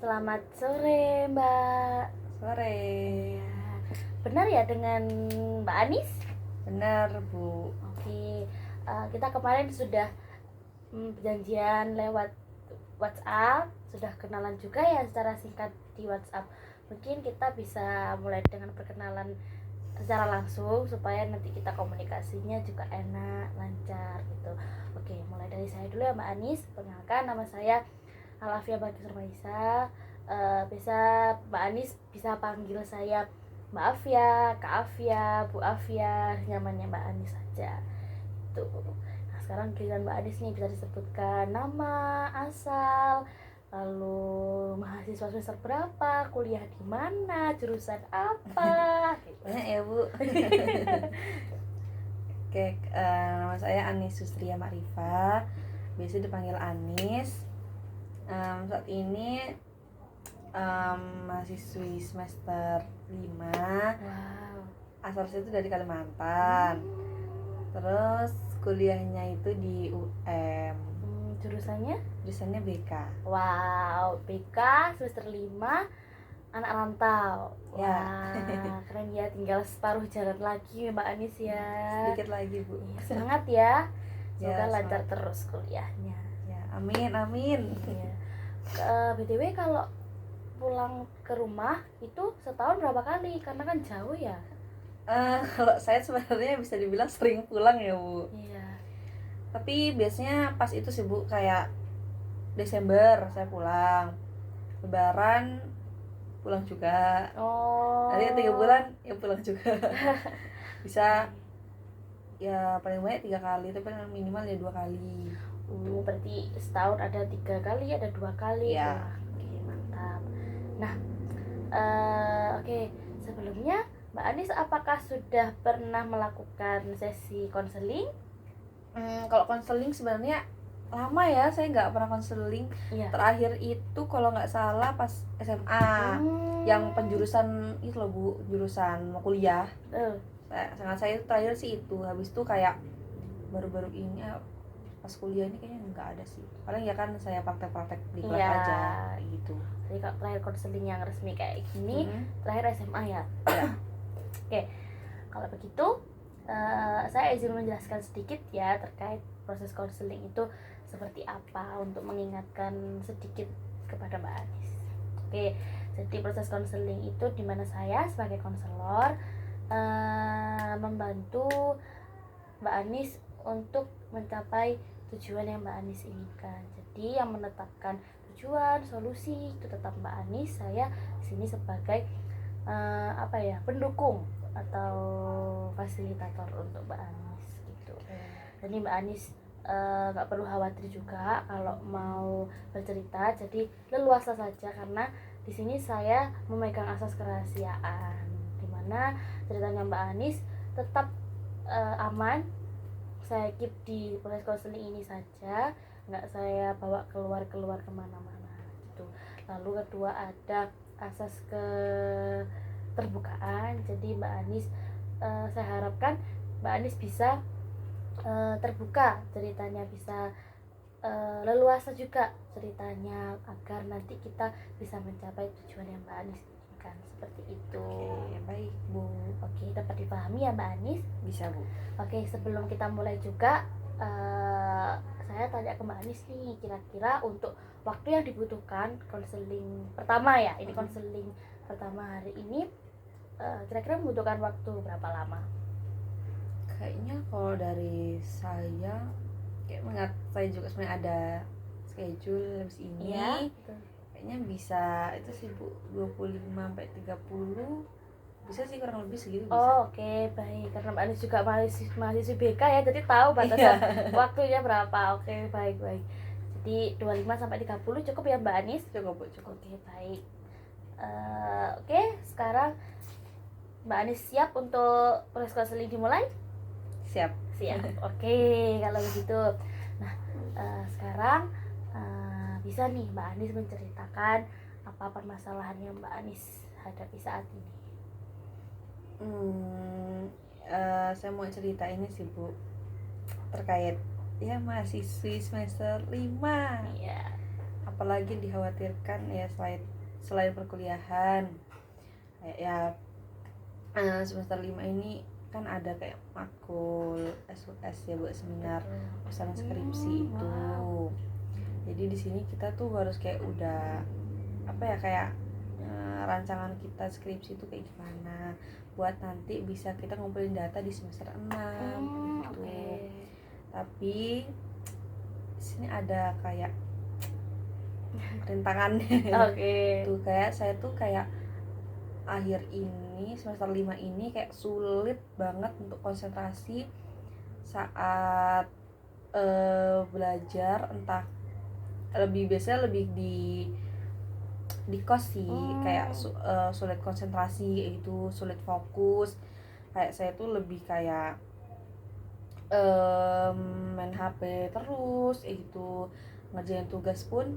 Selamat sore, Mbak. Sore. Ya, benar ya dengan Mbak Anis? Benar, Bu. Oke, kita kemarin sudah perjanjian lewat WhatsApp, sudah kenalan juga ya secara singkat di WhatsApp. Mungkin kita bisa mulai dengan perkenalan secara langsung supaya nanti kita komunikasinya juga enak, lancar gitu. Oke, mulai dari saya dulu ya Mbak Anis. Perkenalkan, nama saya Alafia Bagus Rumaisa. Bisa Mbak Anis bisa panggil saya Mbak Afia, Kak Afia, Bu Afia, nyamannya Mbak Anis saja. Tuh. Nah, sekarang giliran Mbak Anis nih, bisa disebutkan nama, asal, lalu mahasiswa semester berapa, kuliah di mana, jurusan apa, gitu. Banyak ya, Bu. Oke, nama saya Anis Sustria Makrifa, biasa dipanggil Anis. Saat ini mahasiswi semester 5. Wow. Asal saya itu dari Kalimantan. Terus kuliahnya itu di UM. Jurusannya BK. Wow, BK semester 5, anak rantau. Ya. Wah, keren ya, tinggal separuh jalan lagi Mbak Anis ya. Sedikit lagi, Bu. Semangat ya. Semoga Ya, lancar semangat. terus kuliahnya. Ya, amin. Iya. BTW kalau pulang ke rumah itu setahun berapa kali? Karena kan jauh ya. Kalau saya sebenarnya bisa dibilang sering pulang ya, Bu. Iya. Tapi biasanya pas itu sih, Bu, kayak Desember saya pulang, Lebaran pulang juga. Oh. Nanti 3 bulan ya pulang juga. Bisa ya paling banyak 3 kali, tapi minimal ya 2 kali. Berarti setahun ada 3 kali, ada 2 kali. Ya. Wah, oke, mantap. Nah, oke, sebelumnya Mbak Anis apakah sudah pernah melakukan sesi konseling? Kalau konseling sebenarnya lama ya, saya nggak pernah konseling. Iya. Terakhir itu kalau nggak salah pas SMA, yang penjurusan itu loh, Bu, jurusan mau kuliah. Sangat saya terakhir sih itu. Habis itu kayak baru-baru ini pas kuliah ini kayaknya nggak ada sih. Paling ya kan saya praktek-praktek di kelas aja gitu. Jadi kalau terakhir konseling yang resmi kayak gini, terakhir SMA ya. Oke, kalau begitu saya izin menjelaskan sedikit ya terkait proses konseling itu seperti apa untuk mengingatkan sedikit kepada Mbak Anis. Oke, jadi proses konseling itu dimana saya sebagai konselor membantu Mbak Anis untuk mencapai tujuan yang Mbak Anis inginkan. Jadi yang menetapkan tujuan, solusi itu tetap Mbak Anis. Saya di sini sebagai pendukung atau fasilitator untuk Mbak Anis gitu. Jadi Mbak Anis nggak perlu khawatir juga kalau mau bercerita. Jadi leluasa saja karena di sini saya memegang asas kerahasiaan, dimana ceritanya Mbak Anis tetap aman. Saya keep di proses konseling ini saja, nggak saya bawa keluar kemana-mana gitu. Lalu kedua ada asas keterbukaan. Jadi Mbak Anis saya harapkan Mbak Anis bisa terbuka ceritanya, bisa leluasa juga ceritanya agar nanti kita bisa mencapai tujuan yang Mbak Anis inginkan, seperti itu. Oke, baik, Bu. Oke, dapat dipahami ya Mbak Anis? Bisa, Bu. Oke, sebelum kita mulai juga saya tanya ke Mbak Anis nih, kira-kira untuk waktu yang dibutuhkan konseling pertama ya, ini konseling pertama hari ini kira-kira membutuhkan waktu berapa lama? Kayaknya kalau dari saya kayak mengat saya juga sebenarnya ada schedule habis ini. Iya, kayaknya bisa itu sih, Bu, 25 sampai 30 bisa sih, kurang lebih segitu bisa. Oh, oke, baik. Karena Mbak Anis juga mahasiswi BK ya, jadi tahu batasan waktunya berapa. Oke, baik. Jadi 25 sampai 30 cukup ya Mbak Anis? Cukup, Bu, cukup. Oke, baik. Oke, sekarang Mbak Anis siap untuk proses konseling dimulai? Siap. Oke, kalau begitu. Nah, sekarang bisa nih Mbak Anis menceritakan apa permasalahan yang Mbak Anis hadapi saat ini. Saya mau cerita ini sih, Bu, terkait ya mahasiswi semester 5. Iya. apalagi dikhawatirkan ya selain perkuliahan kayak ya semester 5 ini kan ada kayak makul SUS ya buat seminar usaha skripsi itu. Wow. Jadi di sini kita tuh harus kayak udah apa ya kayak rancangan kita skripsi itu kayak gimana buat nanti bisa kita ngumpulin data di semester 6 gitu. Okay. Tapi di sini ada kayak rintangannya. Oke. Tuh kayak saya tuh kayak akhir ini semester 5 ini kayak sulit banget untuk konsentrasi saat belajar, entah biasanya lebih di kos sih kayak sulit konsentrasi itu, sulit fokus. Kayak saya tuh lebih kayak main HP terus itu, ngerjain tugas pun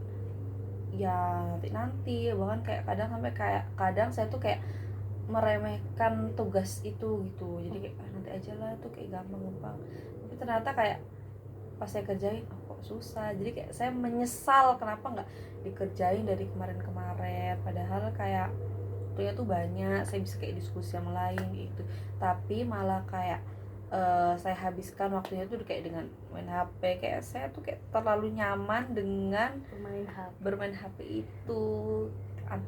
ya nanti bahkan kayak kadang saya tuh kayak meremehkan tugas itu gitu, jadi kayak nanti aja lah itu kayak gampang tapi ternyata kayak pas saya kerjain kok susah, jadi kayak saya menyesal kenapa nggak dikerjain dari kemarin padahal kayak waktunya tuh banyak, saya bisa kayak diskusi yang lain gitu, tapi malah kayak saya habiskan waktunya tuh kayak dengan main HP. Kayak saya tuh kayak terlalu nyaman dengan bermain HP itu.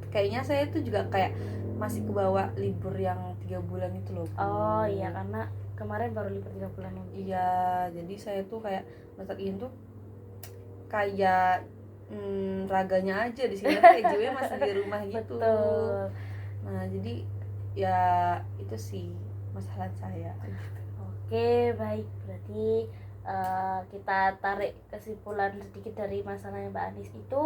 Kayaknya saya tuh juga kayak masih kebawa libur yang 3 bulan itu loh Bu. Oh iya, karena kemarin baru libur 3 bulan. Iya, jadi saya tuh kayak masa ini tuh kayak raganya aja di sini, kayak jiwanya masih di rumah gitu. Betul. Nah jadi ya itu sih masalah saya. Oke, baik. Berarti kita tarik kesimpulan sedikit dari masalahnya Mbak Anis itu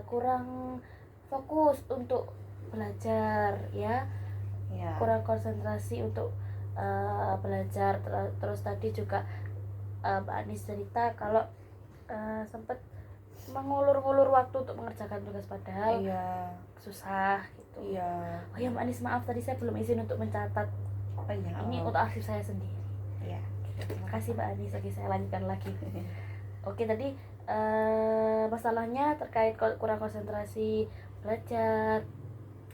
kurang fokus untuk belajar ya. Kurang konsentrasi untuk belajar. Terus tadi juga Mbak Anis cerita kalau sempat mengulur-ngulur waktu untuk mengerjakan tugas padahal susah gitu. Oh ya Mbak Anis, maaf tadi saya belum izin untuk mencatat. Ini untuk arsip saya sendiri. Iya. Terima kasih Mbak Anis. Oke, saya lanjutkan lagi. Oke, tadi masalahnya terkait kurang konsentrasi belajar,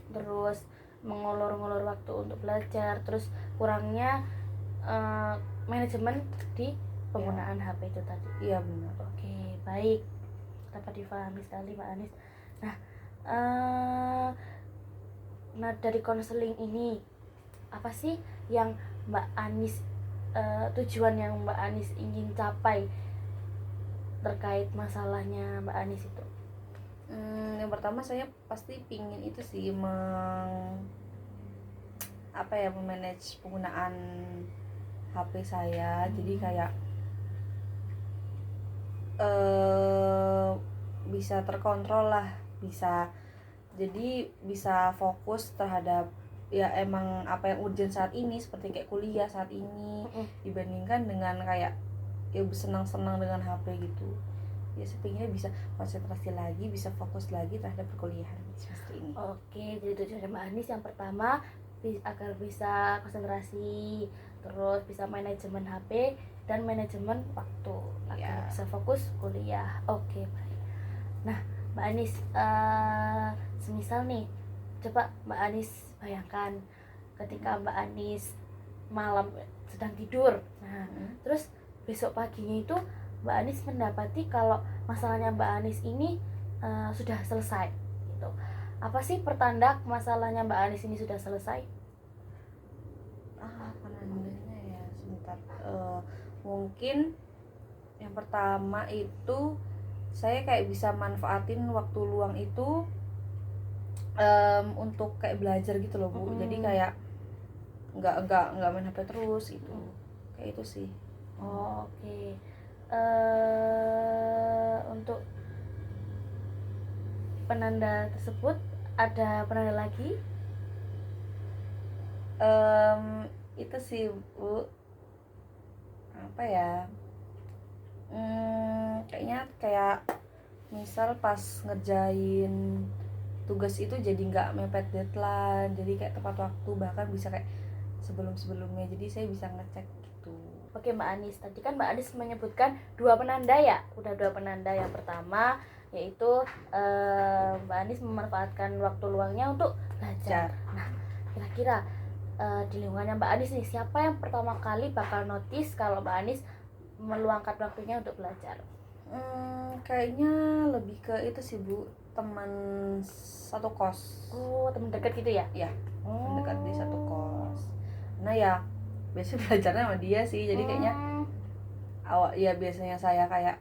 terus mengulur-ngulur waktu untuk belajar, terus kurangnya manajemen di penggunaan HP itu tadi. Iya benar. Oke, baik. Dapat difahami sekali Mbak Anis. Nah dari konseling ini apa sih yang Mbak Anis tujuan yang Mbak Anis ingin capai terkait masalahnya Mbak Anis itu? Yang pertama saya pasti pingin itu sih memanage penggunaan HP saya. Jadi kayak bisa terkontrol lah, jadi bisa fokus terhadap ya emang apa yang urgent saat ini, seperti kayak kuliah saat ini, dibandingkan dengan kayak ya senang-senang dengan HP gitu. Ya sepinginnya bisa konsentrasi lagi, bisa fokus lagi terhadap perkuliahan semester ini. Oke, jadi tujuan Mbak Anis yang pertama agar bisa konsentrasi, terus bisa manajemen HP dan manajemen waktu agar bisa fokus kuliah. Oke, baik. Nah Mbak Anis, semisal nih, coba Mbak Anis bayangkan ketika Mbak Anis malam sedang tidur, terus besok paginya itu Mbak Anis mendapati kalau masalahnya Mbak Anis ini sudah selesai gitu. Apa sih pertanda masalahnya Mbak Anis ini sudah selesai? Penandanya ya sebentar. Mungkin yang pertama itu saya kayak bisa manfaatin waktu luang itu untuk kayak belajar gitu loh Bu. Jadi kayak nggak main HP terus gitu. Kayak itu sih. Oke. Untuk penanda tersebut ada penanda lagi? Itu sih Bu, apa ya, kayaknya kayak misal pas ngerjain tugas itu jadi nggak mepet deadline, jadi kayak tepat waktu, bahkan bisa kayak sebelumnya, jadi saya bisa ngecek gitu. Oke Mbak Anis, tadi kan Mbak Anis menyebutkan 2 penanda ya, udah 2 penanda. Yang pertama yaitu Mbak Anis memanfaatkan waktu luangnya untuk belajar. Nah, kira-kira di lingkungannya Mbak Anis nih, siapa yang pertama kali bakal notice kalau Mbak Anis meluangkan waktunya untuk belajar? Kayaknya lebih ke itu sih Bu, teman satu kos. Oh, teman dekat gitu ya? Iya, teman dekat di satu kos. Nah ya biasanya belajarnya sama dia sih, jadi kayaknya ya biasanya saya kayak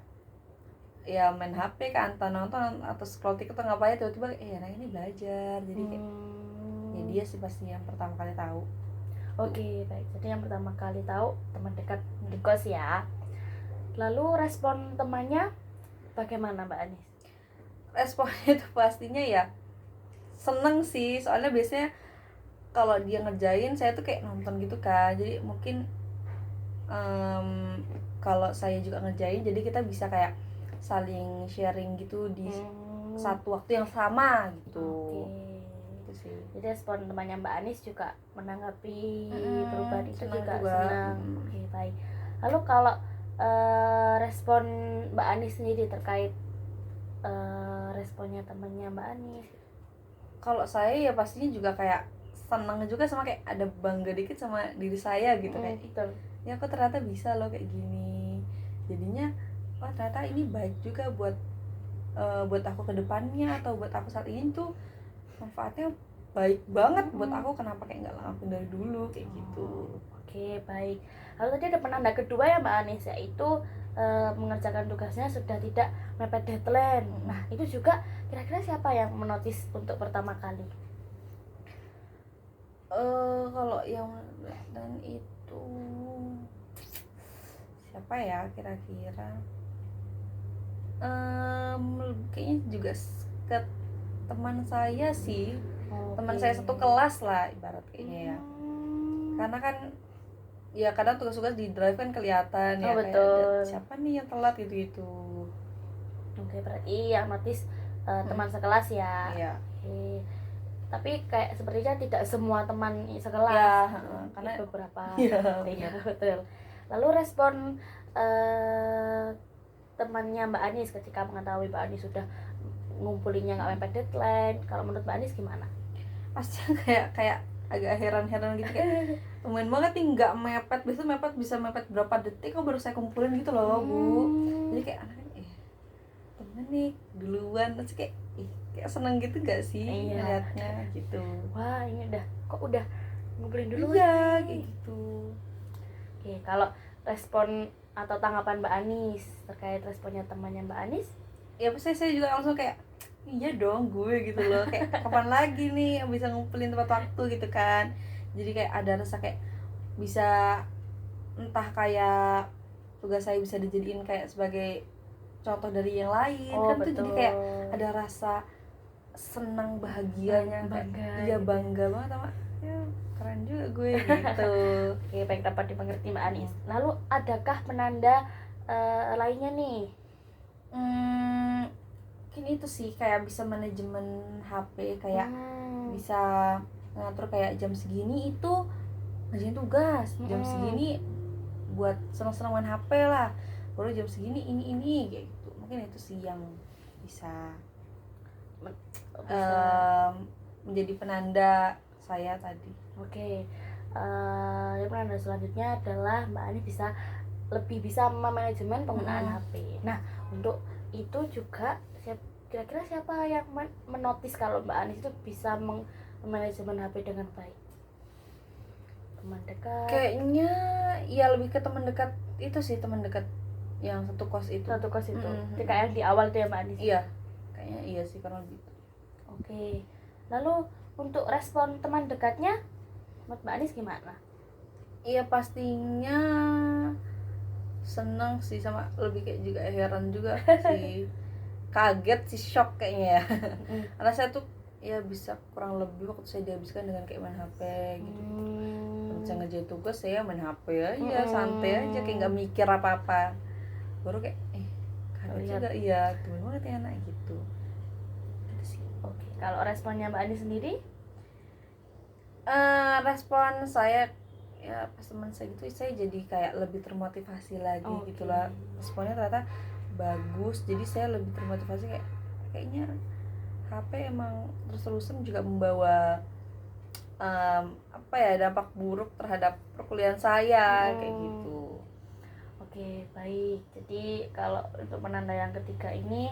ya main HP kan, atau nonton atau scroll TikTok atau ngapain, tiba-tiba nah ini belajar, jadi kayak ya dia sih pasti yang pertama kali tahu. Oke, baik. Jadi yang pertama kali tahu teman dekat di kos ya. Lalu respon temannya bagaimana Mbak Anis? Responnya tuh pastinya ya seneng sih, soalnya biasanya kalau dia ngerjain saya tuh kayak nonton gitu kan, jadi mungkin kalau saya juga ngerjain, jadi kita bisa kayak saling sharing gitu di satu waktu yang sama gitu. Itu sih. Jadi respon temannya Mbak Anis juga menanggapi perubahan itu juga juga senang. Oke, baik. Lalu kalau respon Mbak Anis sendiri terkait responnya temannya Mbak Anis? Kalau saya ya pastinya juga kayak senang juga, sama kayak ada bangga dikit sama diri saya gitu, kayak Betul. Ya aku ternyata bisa loh kayak gini, jadinya wah ternyata ini baik juga buat aku ke depannya, atau buat aku saat ini tuh manfaatnya baik banget buat aku, kenapa kayak nggak lakuin dari dulu kayak gitu. Oke, baik. Lalu tadi ada penanda kedua ya Mbak Anis, yaitu mengerjakan tugasnya sudah tidak mepet deadline. Nah, itu juga kira-kira siapa yang menotis untuk pertama kali? Kalau yang dan itu siapa ya kira-kira? Kayaknya juga ke teman saya sih. Teman saya satu kelas lah ibarat kayaknya ya. Karena kan ya kadang tugas-tugas di drive kan kelihatan ya, betul. Kayak siapa nih yang telat gitu. Oke, berarti yang notis teman sekelas ya. Iya. Oke. Tapi kayak sepertinya tidak semua teman sekelas. Ya, karena beberapa. Iya, betul. Lalu respon temannya Mbak Anis ketika mengetahui Mbak Anis sudah ngumpulinnya nggak mepet deadline, kalau menurut Mbak Anis gimana? Pasti kayak agak heran-heran gitu, kayak lumayan banget nih nggak mepet, biasanya bisa mepet berapa detik kok baru saya kumpulin gitu loh Bu. Jadi kayak anaknya temen nih duluan, terus kayak seneng gitu gak sih liatnya gitu. Wah, ini kok udah ngumpulin dulu. Iya kayak gitu. Oke, kalau respon atau tanggapan Mbak Anis terkait responnya temannya Mbak Anis? Ya pasti saya juga langsung kayak iya dong gue gitu loh, kayak kapan lagi nih yang bisa ngumpulin tepat waktu gitu kan. Jadi kayak ada rasa kayak bisa, entah kayak tugas saya bisa dijadiin kayak sebagai contoh dari yang lain kan, betul. tuh jadi kayak ada rasa senang bahagianya, bangga, iya bangga banget sama ya keren juga gue gitu. Oke, baik, dapat dimengerti Mbak Anis. Lalu adakah penanda lainnya nih? Mungkin itu sih, kayak bisa manajemen HP, kayak bisa ngatur kayak jam segini itu ngerjain tugas, jam segini buat senang-senang main HP lah, baru jam segini ini kayak gitu. Mungkin itu sih yang bisa menjadi penanda saya tadi. Oke. Yang penanda selanjutnya adalah Mbak Anis lebih bisa memanajemen penggunaan HP. Nah, untuk itu juga kira-kira siapa yang menotis kalau Mbak Anis itu bisa memanajemen HP dengan baik? Teman dekat? Kayaknya ya lebih ke teman dekat itu sih, teman dekat yang satu kos itu. Jadi kayak yang di awal tuh ya Mbak Anis? Iya, kayaknya iya sih karena gitu. Oke. Lalu untuk respon teman dekatnya menurut Mbak Anis gimana? Iya pastinya seneng sih, sama lebih kayak juga heran juga sih. Kaget sih, shock kayaknya ya. Karena saya tuh ya bisa kurang lebih waktu saya dihabiskan dengan kayak main HP gitu. Saya ngerjain tugas saya main HP aja, santai aja, kayak nggak mikir apa-apa. Baru kayak kaget juga, iya temen banget ya anak gitu. Gitu sih. Oke, kalau responnya Mbak Ani sendiri? Respon saya ya pas teman saya gitu, saya jadi kayak lebih termotivasi lagi gitu lah. Responnya ternyata bagus, jadi saya lebih termotivasi kayak kayaknya HP emang terus-terusan juga membawa apa ya, dampak buruk terhadap perkuliahan saya kayak gitu. Oke, baik. Jadi kalau untuk penanda yang ketiga ini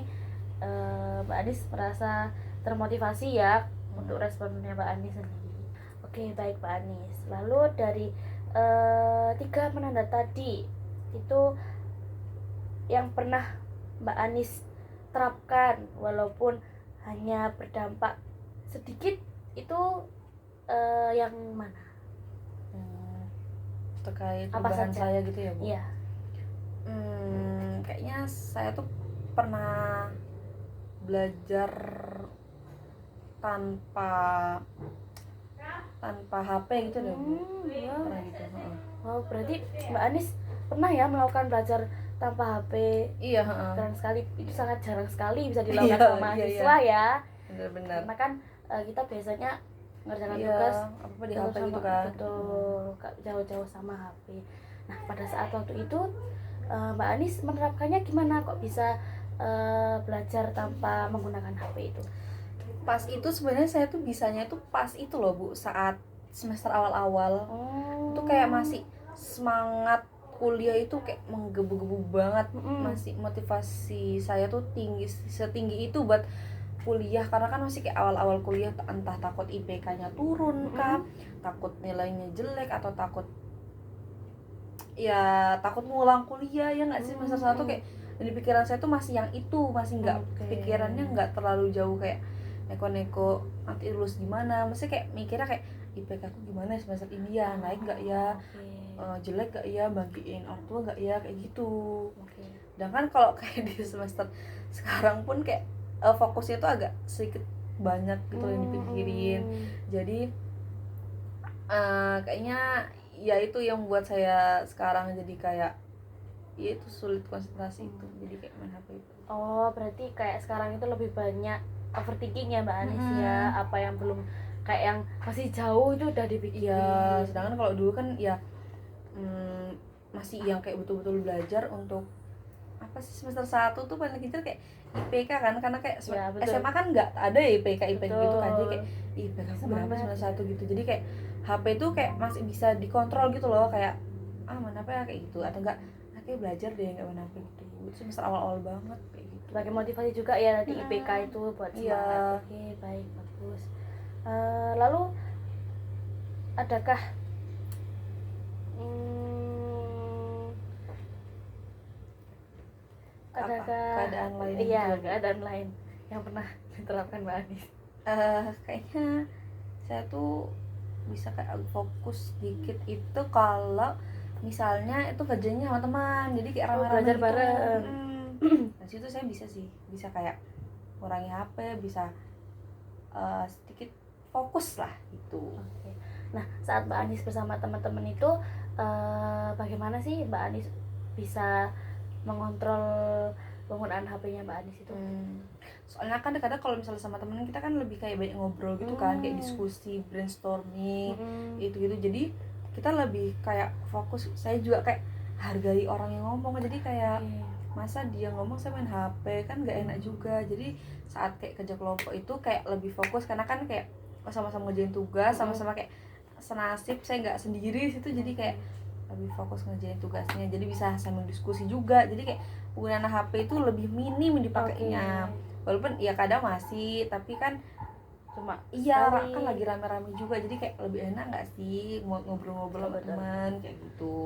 Mbak Anis merasa termotivasi ya untuk responnya Mbak Anis sendiri. Oke, baik Mbak Anis. Lalu dari 3 penanda tadi itu yang pernah Mbak Anis terapkan walaupun hanya berdampak sedikit itu yang mana? Terkait Apa perubahan saja? saya gitu ya Bu? Iya. Kayaknya saya tuh pernah belajar tanpa HP gitu deh Bu. Ya. Pernah gitu. Wow, berarti Mbak Anis pernah ya melakukan belajar tanpa HP. Iya. Keren sekali, itu sangat jarang sekali bisa dilakukan Iya, sama iya, mahasiswa ya. Benar-benar. Karena kan kita biasanya ngerjakan Iya, tugas apa di HP gitu sama, kan. betul, jauh-jauh sama HP. Nah, pada saat waktu itu Mbak Anis menerapkannya gimana kok bisa belajar tanpa menggunakan HP itu? Pas itu sebenarnya saya tuh bisanya tuh pas itu loh Bu, saat semester awal-awal. Itu kayak masih semangat kuliah itu kayak menggebu-gebu banget. Masih motivasi saya tuh setinggi itu buat kuliah, karena kan masih kayak awal-awal kuliah, entah takut IPK-nya turun kah, takut nilainya jelek, atau takut ngulang kuliah ya nggak sih, semester 1 kayak di pikiran saya tuh masih yang itu, masih nggak pikirannya nggak terlalu jauh kayak neko-neko nanti lulus gimana, masih kayak mikirnya kayak IPK aku gimana semester ini ya, naik nggak ya, jelek nggak ya, bagiin orang tua nggak ya, kayak gitu. Sedangkan kalau kayak di semester sekarang pun kayak fokusnya tuh agak sedikit banyak gitu yang dipikirin. Jadi kayaknya ya itu yang buat saya sekarang jadi kayak ya itu sulit konsentrasi itu, jadi kayak main HP itu. Oh, berarti kayak sekarang itu lebih banyak overthinking ya Mbak Anis ya, apa yang belum, kayak yang masih jauh itu udah dipikirin. Ya, sedangkan kalau dulu kan ya masih yang kayak betul-betul belajar untuk apa sih, semester 1 tuh paling kecil kayak IPK kan, karena kayak Ya, SMA kan nggak ada ya IPK gitu kan, jadi kayak IPK aku berapa Semangat. semester 1 gitu, jadi kayak HP tuh kayak masih bisa dikontrol gitu loh, kayak mana apa ya kayak gitu, atau enggak kayak belajar deh nggak mana apa gitu. Itu semester awal-awal banget kayak gitu, sebagai motivasi juga ya nanti IPK itu buat semangat. Iya. Oke, baik, bagus. Lalu adakah keadaan lain iya gitu? keadaan lain yang pernah diterapkan Mbak Anis? Kayaknya saya tuh bisa kayak fokus dikit itu kalau misalnya itu kerjanya sama teman, jadi kayak rame-rame belajar gitu. bareng. Nah situ saya bisa kayak kurangi HP, bisa sedikit fokus lah gitu. Oke. Nah, saat Mbak Anis bersama teman-teman itu bagaimana sih Mbak Anis bisa mengontrol penggunaan HP-nya Mbak Anis itu? Soalnya kan kadang kalau misalnya sama temen kita kan lebih kayak banyak ngobrol gitu kan, kayak diskusi, brainstorming, gitu-gitu. Jadi kita lebih kayak fokus. Saya juga kayak hargai orang yang ngomong, jadi kayak masa dia ngomong saya main HP, kan nggak enak juga. Jadi saat kayak kerja kelompok itu kayak lebih fokus, karena kan kayak sama-sama ngerjain tugas, sama-sama kayak senasib, saya nggak sendiri di situ, jadi kayak lebih fokus ngerjain tugasnya, jadi bisa sambil diskusi juga. Jadi kayak penggunaan HP itu lebih minim dipakainya. Walaupun ya kadang masih, tapi kan Cuma kan lagi rame-rame juga, jadi kayak lebih enak nggak sih ngobrol-ngobrol sama teman kayak gitu.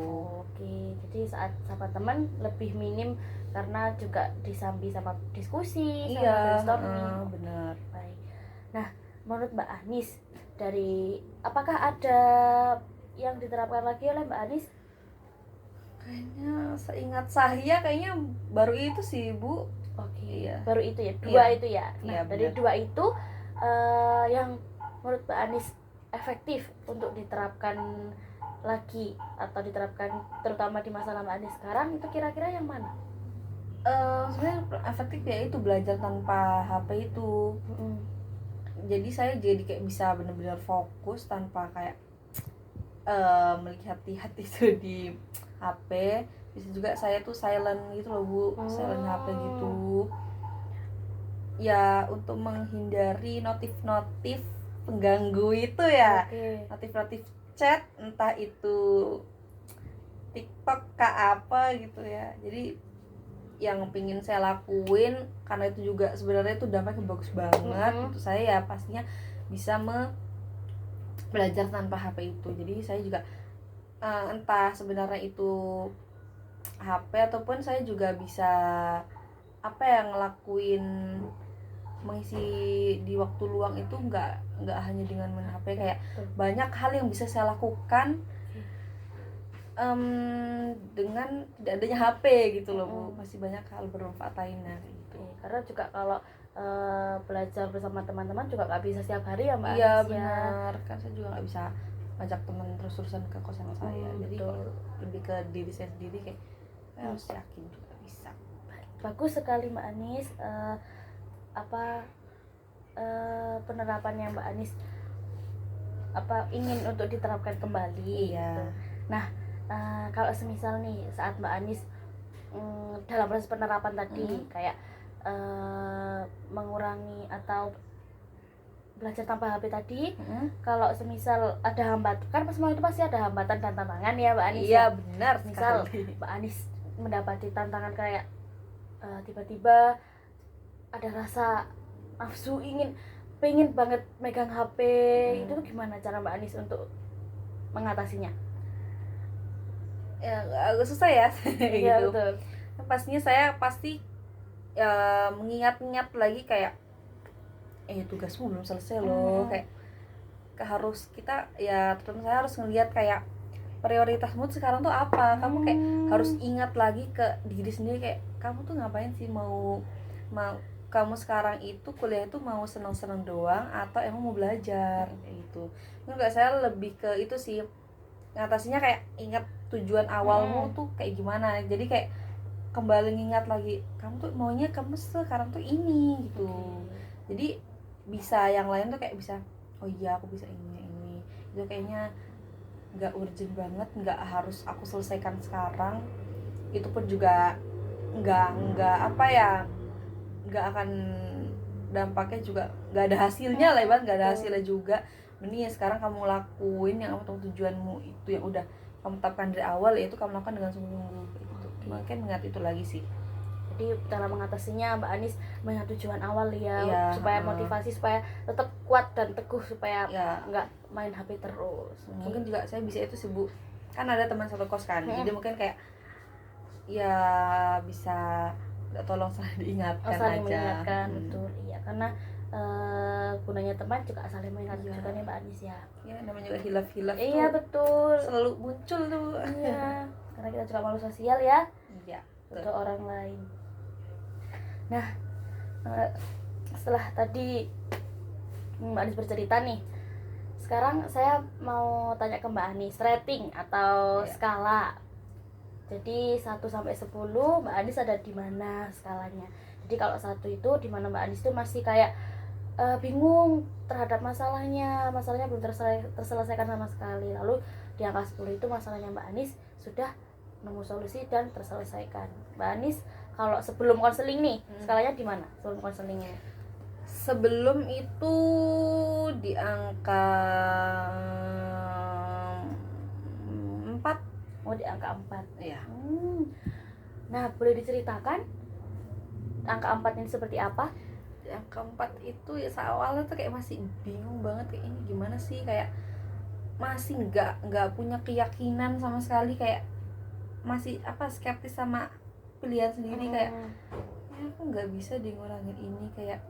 Oke, jadi saat sama teman lebih minim karena juga disambi sama diskusi, sama brainstorming. Benar. Baik. Nah, menurut Mbak Anis, dari apakah ada yang diterapkan lagi oleh Mbak Anis? Kayaknya seingat saya kayaknya baru itu sih Bu. Oke. Iya. Baru itu ya, dua itu ya. Iya, Nah, dari benar. dua itu yang menurut Mbak Anis efektif untuk diterapkan lagi atau diterapkan terutama di masa Mbak Anis sekarang, itu kira-kira yang mana? Sebenarnya efektif ya itu belajar tanpa HP itu. Jadi saya jadi kayak bisa benar-benar fokus tanpa kayak melihat-lihat itu di HP. Bisa juga saya tuh silent gitu loh Bu, silent HP gitu. ya untuk menghindari notif-notif pengganggu itu ya. Notif-notif chat, entah itu TikTok kah apa gitu ya. Jadi yang pingin saya lakuin, karena itu juga sebenarnya itu dampaknya bagus banget untuk saya ya, pastinya bisa belajar tanpa HP itu. Jadi saya juga entah sebenarnya itu HP ataupun saya juga bisa apa ya, ngelakuin mengisi di waktu luang itu nggak hanya dengan main HP, kayak banyak hal yang bisa saya lakukan dengan tidak adanya HP gitu loh Bu. Masih banyak hal bermanfaat lainnya gitu. Karena juga kalau belajar bersama teman-teman juga nggak bisa setiap hari ya Mbak Anis. Iya benar, kan saya juga nggak bisa ngajak teman terus-terusan ke kosan saya. Jadi lebih ke diri saya sendiri, kayak saya harus yakin juga bisa. Bagus sekali Mbak Anis. Penerapannya Mbak Anis ingin untuk diterapkan kembali. Iya. Gitu. Nah, kalau semisal nih saat Mbak Anis dalam proses penerapan tadi kayak mengurangi atau belajar tanpa HP tadi, kalau semisal ada hambatan, kan semua itu pasti ada hambatan dan tantangan ya Mbak Anis. Iya benar. Misal Mbak Anis mendapati tantangan kayak tiba-tiba ada rasa nafsu pengen banget megang HP, itu gimana cara Mbak Anis untuk mengatasinya? Ya agak susah ya. Iya gitu. Betul. Pastinya saya pasti mengingat-ingat lagi kayak tugasmu belum selesai loh, kayak harus kita ya, terus saya harus ngelihat kayak prioritasmu sekarang tuh apa. Kamu kayak harus ingat lagi ke diri sendiri, kayak kamu tuh ngapain sih, mau kamu sekarang itu kuliah itu mau seneng-seneng doang atau emang mau belajar kayak gitu. Enggak, saya lebih ke itu sih ngatasinya, kayak ingat tujuan awalmu tuh kayak gimana. Jadi kayak kembali ngingat lagi, kamu tuh maunya kamu sekarang tuh ini gitu. Jadi bisa yang lain tuh kayak bisa, oh iya aku bisa ini itu kayaknya nggak urgent banget, nggak harus aku selesaikan sekarang. Itu pun juga nggak apa ya, nggak akan dampaknya juga nggak ada hasilnya lah, ibarat nggak ada hasilnya juga. Mending ya sekarang kamu lakuin yang apa tujuanmu itu yang udah kamu tetapkan dari awal, yaitu kamu lakukan dengan sungguh-sungguh gitu. Makanya mengingat itu lagi sih. Jadi cara mengatasinya Mbak Anis mengingat tujuan awal ya, supaya motivasi, supaya tetap kuat dan teguh, supaya nggak main HP terus. Mungkin juga saya bisa itu sih Bu, kan ada teman satu kos kan, jadi mungkin kayak ya bisa tolong saling diingatkan saling aja. mengingatkan. Betul, iya, karena gunanya teman juga saling mengingatkan juga nih Mbak Anis ya. Ya namanya juga hilaf-hilaf Iya tuh betul, selalu muncul tuh. Iya, karena kita juga malu sosial ya. Iya, untuk orang lain. Nah, setelah tadi Mbak Anis bercerita nih, sekarang saya mau tanya ke Mbak Anis, rating atau skala. Jadi 1 sampai 10 Mbak Anis ada di mana skalanya? Jadi kalau 1 itu di mana Mbak Anis itu masih kayak bingung terhadap masalahnya belum terselesaikan sama sekali. Lalu di angka 10 itu masalahnya Mbak Anis sudah nemu solusi dan terselesaikan. Mbak Anis kalau sebelum konseling nih, skalanya di mana sebelum konselingnya? Sebelum itu di angka 4. Oh, di angka 4. Iya. Nah, boleh diceritakan angka 4 ini seperti apa? Di angka 4 itu ya awalnya tuh kayak masih bingung banget, kayak ini gimana sih, kayak masih nggak punya keyakinan sama sekali, kayak masih skeptis sama pilihan sendiri, kayak aku nggak bisa deh ngurangin ini, kayak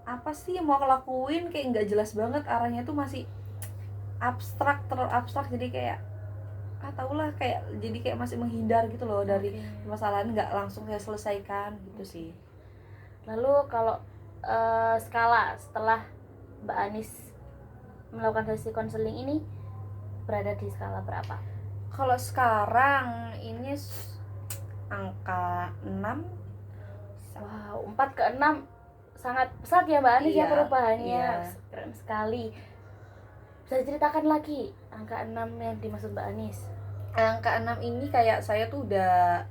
apa sih yang mau aku lakuin, kayak nggak jelas banget arahnya tuh, masih terlalu abstrak, jadi kayak tahulah, kayak jadi kayak masih menghindar gitu loh dari permasalahan, nggak langsung saya selesaikan gitu sih. Lalu kalau skala setelah Mbak Anis melakukan sesi konseling ini berada di skala berapa? Kalau sekarang ini angka 6. Wow, 4 ke 6 sangat pesat ya Mbak Anis. Ya perubahannya. Keren sekali. Bisa diceritakan lagi angka 6 yang dimaksud Mbak Anis? Angka 6 ini kayak saya tuh udah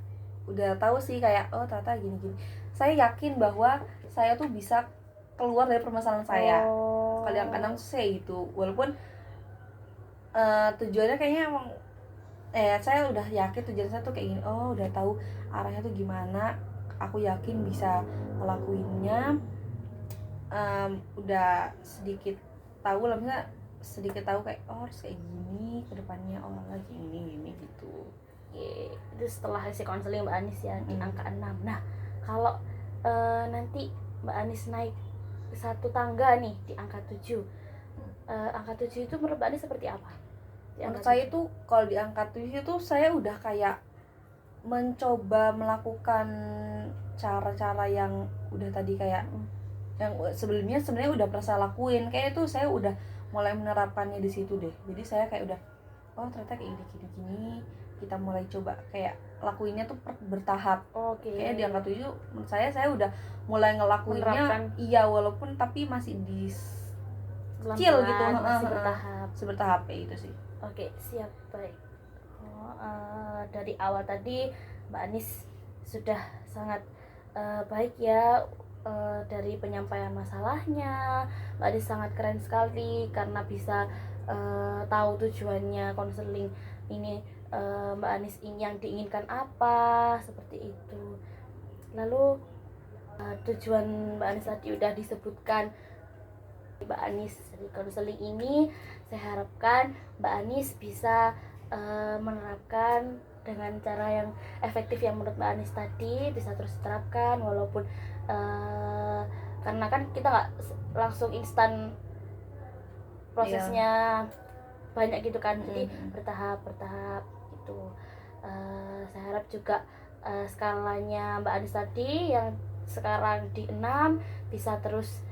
tahu sih, kayak ternyata gini-gini. saya yakin bahwa saya tuh bisa keluar dari permasalahan saya. Kalau yang kadang saya itu walaupun tujuannya kayaknya emang saya udah yakin tujuan saya tuh kayak gini, udah tahu arahnya tuh gimana, aku yakin bisa ngelakuinnya. Udah sedikit tahu lah, misalnya sedikit tahu kayak harus kayak gini ke depannya, lagi ini gitu. Itu setelah hasil konseling Mbak Anis ya di angka 6. Nah kalau nanti Mbak Anis naik satu tangga nih di angka 7, angka 7 itu menurut Mbak Anis seperti apa? Menurut saya itu kalau di angka 7 itu saya udah kayak mencoba melakukan cara-cara yang udah tadi kayak yang sebelumnya sebenarnya udah pernah saya lakuin, kayak itu saya udah mulai menerapkannya di situ deh. Jadi saya kayak udah ternyata kayak gini kita mulai coba kayak lakuinnya tuh bertahap. Kayaknya di angka 7 menurut saya udah mulai ngelakuinnya menerapkan. Iya, walaupun tapi masih di kecil gitu, masih bertahap kayak gitu sih. Oke, siap, baik. Dari awal tadi Mbak Anis sudah sangat baik ya, dari penyampaian masalahnya. Mbak Anis sangat keren sekali karena bisa tahu tujuannya konseling ini, Mbak Anis yang diinginkan apa, seperti itu. Lalu tujuan Mbak Anis tadi udah disebutkan. Mbak Anis di konseling ini saya harapkan Mbak Anis bisa menerapkan dengan cara yang efektif yang menurut Mbak Anis tadi, bisa terus diterapkan walaupun karena kan kita nggak langsung instan prosesnya, banyak gitu kan, jadi bertahap gitu. Saya harap juga skalanya Mbak Anis tadi yang sekarang di 6 bisa terus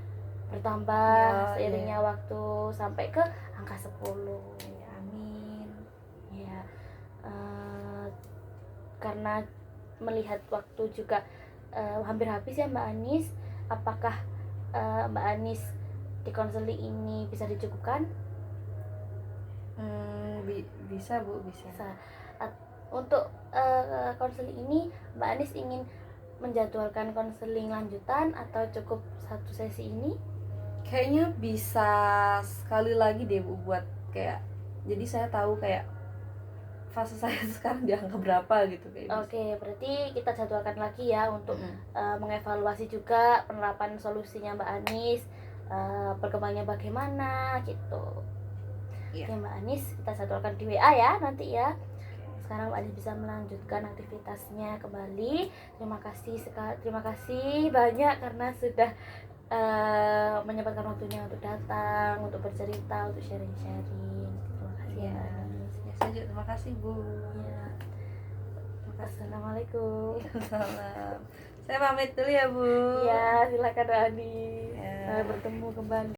bertambah seiringnya waktu sampai ke angka 10. Amin. Ya, karena melihat waktu juga hampir habis ya Mbak Anis, apakah Mbak Anis di konseling ini bisa dicukupkan? Bisa Bu, bisa. Untuk konseling ini Mbak Anis ingin menjadwalkan konseling lanjutan atau cukup satu sesi ini? Kayaknya bisa sekali lagi deh Bu, buat kayak jadi saya tahu kayak fase saya sekarang di angka berapa gitu kayak. Oke, berarti kita jadwalkan lagi ya untuk mengevaluasi juga penerapan solusinya Mbak Anis, perkembangannya bagaimana gitu. Oke Mbak Anis, kita jadwalkan di WA ya nanti ya. Sekarang Mbak Anis bisa melanjutkan aktivitasnya kembali. Terima kasih banyak karena sudah menyempatkan waktunya untuk datang, untuk bercerita, untuk sharing-sharing. Terima kasih ya Mbak Anis. Saya juga terima kasih Bu. Ya. Assalamualaikum. Salam. Saya pamit dulu ya Bu. Ya, silakan Mbak Anis. Sampai bertemu kembali.